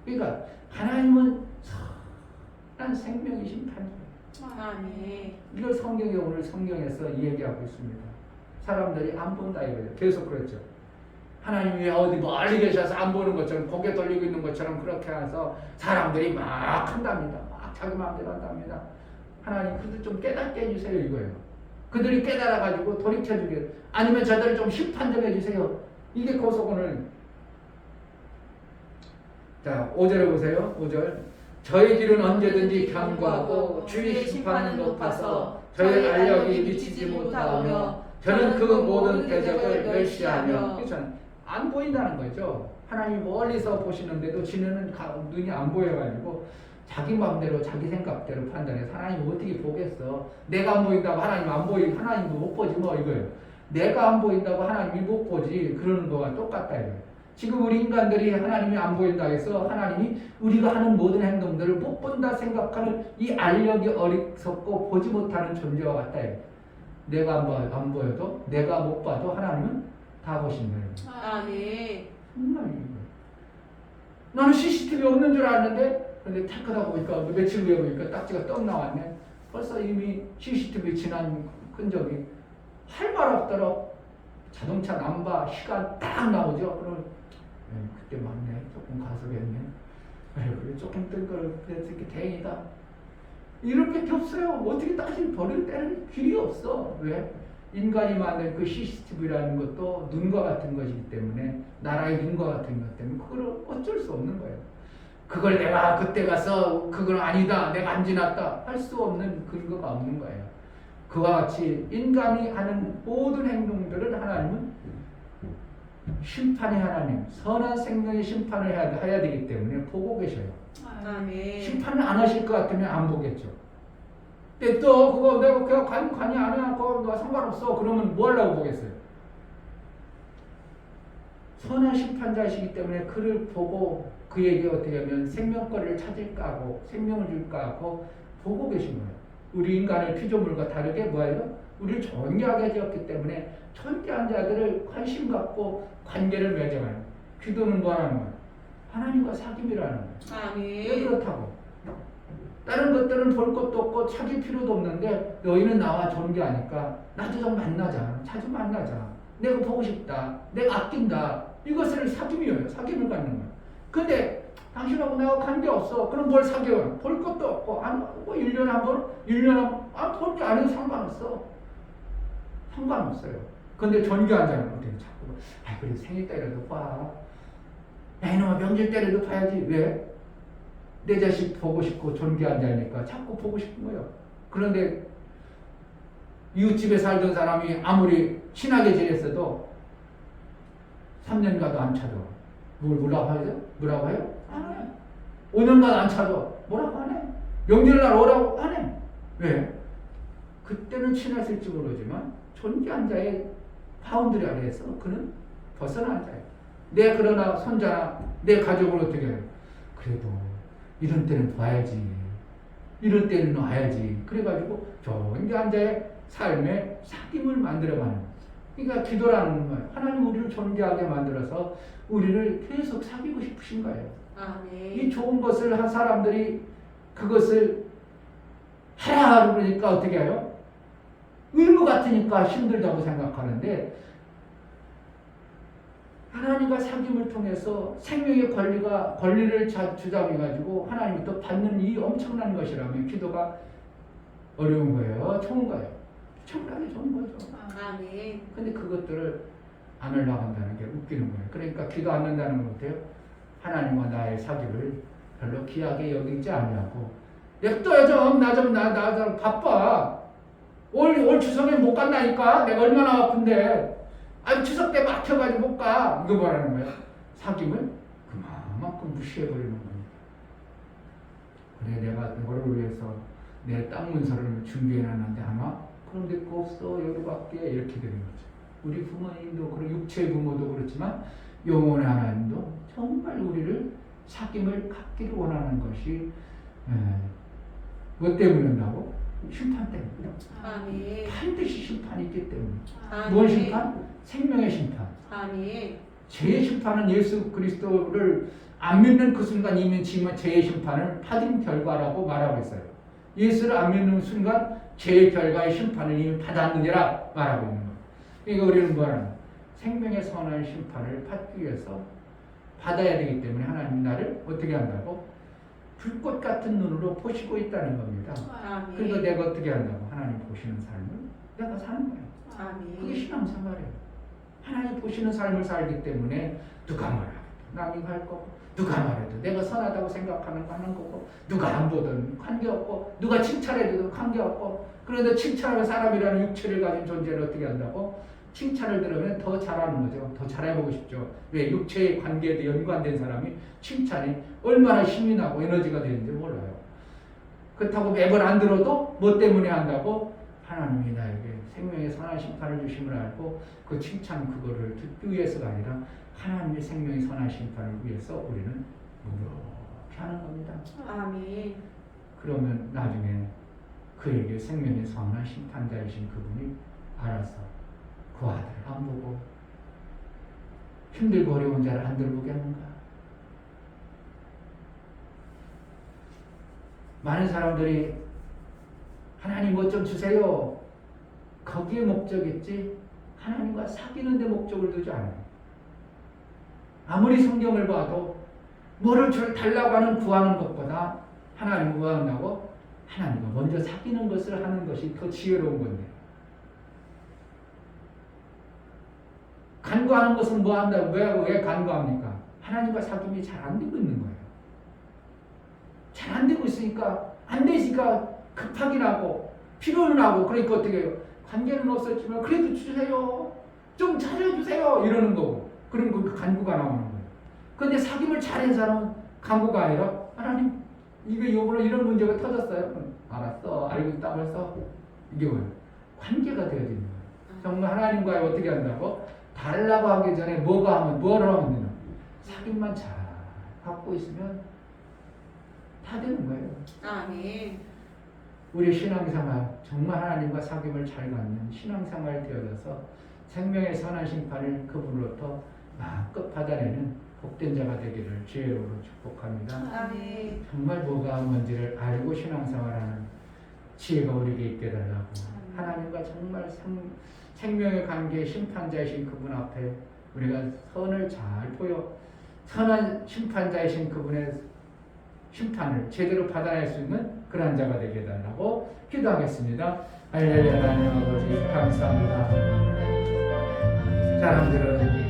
그러니까 하나님은 선한 생명의 심판이에요. 아멘. 이걸 성경에 오늘 성경에서 얘기하고 있습니다. 사람들이 안 본다 이거예요. 계속 그랬죠. 하나님이 어디 멀리 계셔서 안 보는 것처럼 고개 돌리고 있는 것처럼 그렇게 해서 사람들이 막 한답니다. 막 자기 마음대로 한답니다. 하나님 그들 좀 깨닫게 해주세요 이거예요. 그들이 깨달아가지고 돌이켜주게, 아니면 저들을 좀 심판 좀 해주세요. 이게 고속 오늘. 자 5절에 보세요. 5절. 저희 길은 언제든지 견고하고 주의 심판은 높아서 저희 알력이 미치지 못하오며 저는 그 모든 대적을 멸시하며. 그렇죠? 안 보인다는 거죠. 하나님이 멀리서 보시는데도 지는 눈이 안 보여가지고 자기 마음대로 자기 생각대로 판단해서 하나님 어떻게 보겠어. 내가 안 보인다고 하나님 안 보이고 하나님도 못 보지 뭐 이거예요. 내가 안 보인다고 하나님이 못 보지 그러는 거와 똑같다 이거예요. 지금 우리 인간들이 하나님이 안 보인다 해서 하나님이 우리가 하는 모든 행동들을 못 본다 생각하는 이 알력이 어리석고 보지 못하는 존재와 같다 이거예요. 내가 안 보여도 내가 못 봐도 하나님은 다 보신다 이거예요. 아멘. 정말 나는 CCTV 없는 줄 알았는데 근데 탁 하다 보니까 며칠 후에 보니까 딱지가 떡 나왔네. 벌써 이미 CCTV 지난 흔적이 할 말 없도록 자동차 넘버 시간 딱 나오죠. 그럼 그때 맞네. 조금 가속했네. 그래 조금 뜬 걸 그랬으니까 다행이다. 이렇게 없어요. 어떻게 따질 버릴 때는 길이 없어. 왜? 인간이 만든 그 CCTV라는 것도 눈과 같은 것이기 때문에, 나라의 눈과 같은 것 때문에 그걸 어쩔 수 없는 거예요. 그걸 내가 그때 가서 그건 아니다, 내가 안 지났다 할 수 없는 근거가 없는 거예요. 그와 같이 인간이 하는 모든 행동들을 하나님은 심판의 하나님, 선한 생명의 심판을 해야 되기 때문에 보고 계셔요. 아멘. 심판을 안 하실 것 같으면 안 보겠죠. 근데 또 그거 내가 그냥 관이 안 해, 그거 상관없어. 그러면 뭐 하려고 보겠어요? 선한 심판자이시기 때문에 그를 보고 그에게 어떻게 하면 생명거리를 찾을까 하고 생명을 줄까 하고 보고 계신 거예요. 우리 인간을 피조물과 다르게 뭐예요? 우리를 존귀하게 지었기 때문에 존귀한 자들을 관심 갖고 관계를 맺어가요. 기도는 뭐 하는 거예요? 하나님과 사귐이라는 거예요. 왜 아멘. 그렇다고? 다른 것들은 볼 것도 없고 찾을 필요도 없는데 너희는 나와 존귀하니까 나도 좀 만나자. 자주 만나자. 내가 보고 싶다. 내가 아낀다. 이것을 사귐이에요. 사귐을 갖는 거예요. 근데 당신하고 내가 관계 없어. 그럼 뭘 사귀어요? 볼 것도 없고, 뭐 1년에 한 번, 1년에 한 번, 볼 줄 아는 상관없어. 상관없어요. 근데 존귀한 자는 어떻게 자꾸, 그래 생일 때라도 봐. 야, 이놈아 명절 때라도 봐야지. 왜? 내 자식 보고 싶고 존귀한 자니까 자꾸 보고 싶은 거예요. 그런데 이웃집에 살던 사람이 아무리 친하게 지냈어도 3년 가도 안 찾아. 뭐라고 하죠? 뭐라고 해요? 안 해. 5년 가도 안 찾아. 뭐라고 안 해. 명절날 오라고 안 해. 왜? 그때는 친했을지 모르지만 존귀한 자의 바운드리 아래에서 그는 벗어난 자예요. 내 그러나 손자나 내 가족을 어떻게 해요? 그래도 이런 때는 봐야지. 이런 때는 와야지. 그래가지고 존귀한 자의 삶의 사귐을 만들어가는 그러니까 기도라는 거예요. 하나님 우리를 존귀하게 만들어서 우리를 계속 사귀고 싶으신 거예요. 이 아멘. 좋은 것을 한 사람들이 그것을 하라 그러니까 어떻게 해요? 의무 같으니까 힘들다고 생각하는데 하나님과 사귐을 통해서 생명의 권리를 주장해가지고 하나님부터 받는 이 엄청난 것이라면 기도가 어려운 거예요. 좋은 거예요. 엄청나게 좋은 거죠. 아멘. 근데 그것들을 안 하려고 한다는 게 웃기는 거예요. 그러니까 기도 안 한다는 건 어때요? 하나님과 나의 사귐을 별로 귀하게 여기지 않냐고. 냅둬요 좀. 나 좀 바빠. 올 추석에 못 간다니까. 내가 얼마나 아픈데. 아니 추석 때 막혀가지고 못 가. 이거 뭐라는 거야? 사귐을 그만큼 무시해버리는 겁니다. 그래 내가 너를 위해서 내 땅 문서를 준비해놨는데 아마 그런 데 거 없어 여기밖에 이렇게 되는 거죠. 우리 부모님도 그리고 육체의 부모도 그렇지만 영혼의 하나님도 정말 우리를 사귐을 갖기를 원하는 것이 뭐 때문에 온다고? 심판 때문이요. 아멘. 반드시 심판이 있기 때문에. 아멘. 무엇 심판? 생명의 심판. 아멘. 죄의 심판은 예수 그리스도를 안 믿는 그 순간 이미 죄의 심판을 받은 결과라고 말하고 있어요. 예수를 안 믿는 순간 죄의 결과의 심판을 이미 받았느니라 말하고 있는 거예요. 그러니까 우리는 뭐하는 생명의 선한 심판을 받기 위해서 받아야 되기 때문에 하나님 나를 어떻게 한다고? 불꽃 같은 눈으로 보시고 있다는 겁니다. 아멘. 그러니까 내가 어떻게 한다고? 하나님 보시는 삶을 내가 사는 거예요. 그게 아멘. 신앙생활이에요. 하나님 보시는 삶을 살기 때문에 누가 뭐라도 남이 할 거고 누가 말해도 내가 선하다고 생각하는 거 하는 거고 누가 안 보든 관계없고 누가 칭찬해도 관계없고 그런데 칭찬하는 사람이라는 육체를 가진 존재를 어떻게 한다고? 칭찬을 들으면 더 잘하는 거죠. 더 잘해보고 싶죠. 왜? 육체의 관계에 연관된 사람이 칭찬이 얼마나 힘이 나고 에너지가 되는지 몰라요. 그렇다고 매번 안 들어도 뭐 때문에 한다고? 하나님이 나에게 생명의 선한 심판을 주심을 알고 그 칭찬 그거를 듣기 위해서가 아니라 하나님의 생명의 선한 심판을 위해서 우리는 무력히 하는 겁니다. 아멘. 그러면 나중에 그에게 생명의 선한 심판자이신 그분이 알아서 그 아들을 안 보고 힘들고 어려운 자를 안 돌보겠는가? 많은 사람들이 하나님 뭐 좀 주세요. 거기에 목적이지 하나님과 사귀는 데 목적을 두지 않아요. 아무리 성경을 봐도 뭐를 달라고 하는 구하는 것보다 하나님을 구한다고 하나님과 먼저 사귀는 것을 하는 것이 더 지혜로운 건데 간구하는 것은 뭐 한다고? 왜 간구합니까? 하나님과 사귐이 잘 안 되고 있는 거예요. 잘 안 되고 있으니까 안 되니까 급하긴 하고 필요는 하고 그러니까 어떻게 해요? 관계는 없었지만 그래도 주세요. 좀 잘해주세요. 이러는 거고 그런 그 간구가 나오는 거예요. 그런데 사귐을 잘한 사람은 간구가 아니라 하나님 이거 요번에 이런 문제가 터졌어요. 알았어. 알고 있다 벌써. 이게 뭐예요? 관계가 되어지는 거예요. 정말 하나님과 어떻게 한다고? 달라고 하기 전에 뭐를 하면 되나? 사귐만 잘 갖고 있으면 다 되는 거예요. 아멘. 우리 신앙생활 정말 하나님과 사귐을 잘 갖는 신앙생활 되어져서 생명의 선한 심판을 그분으로부터 마음껏 받아내는 복된 자가 되기를 주의로 축복합니다. 아멘. 정말 뭐가 뭔지를 알고 신앙생활하는 지혜가 우리에게 있게 달라고 하나님과 정말 생명의 관계 심판자이신 그분 앞에 우리가 선을 잘 보여 선한 심판자이신 그분의 심판을 제대로 받아낼 수 있는 그런 자가 되게 해달라고 기도하겠습니다. 할렐루야. 하나님 아버지 감사합니다. 사람들은